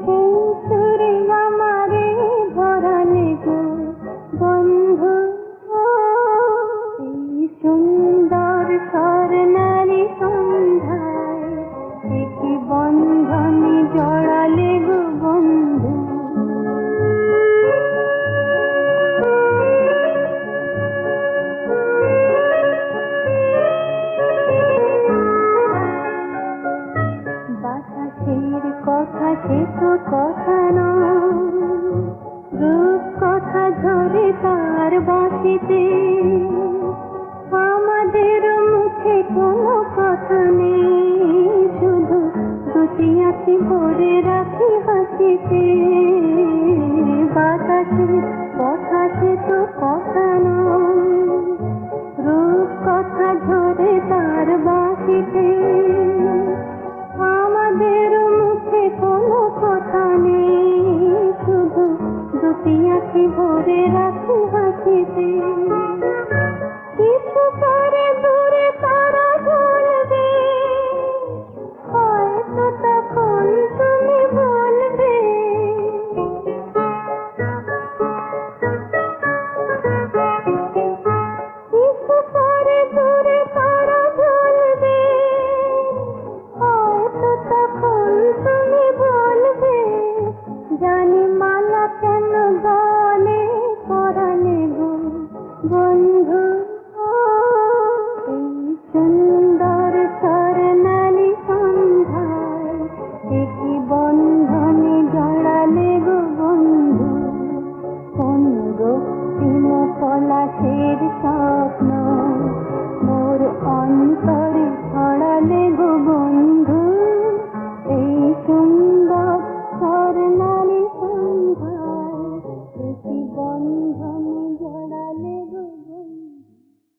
সেই সুরে আমারে ভরালে গো বন্ধু। এই সুন্দর স্বর্ণালী সন্ধ্যায় কি বন্ধনে জড়ালে গো বন্ধু। বাতাসের কথা সে তো কথা নয়, রূপ কথা ঝরে তার বাঁশিতে। আমাদের মুখে কোনো কথা নেই, শুধু দুটি আঁখি ভরে রাখি হাসিতে। বাতাসের কথা সে তো কথা নয়, রূপ কথা ঝরে তার বাঁশিতে। আমাদের মুখে কোনো কথা নেই, শুধু দুটি আঁখি ভরে রাখি হাসিতে। কিছু পরে দূরে তারা জ্বলবে, হয়তো তখন তুমি বলবে। কিছু পরে দূরে তারা জ্বলবে, হয়তো তখন তুমি বলবে। জানি মালা কেন গলে পরালে গো বন্ধু। এই সুন্দর স্বর্ণালী সন্ধ্যায় কি বন্ধনে জড়ালে গো বন্ধু। কোন রক্তিম পলাশের স্বপ্ন মোর অন্তরে ছড়ালে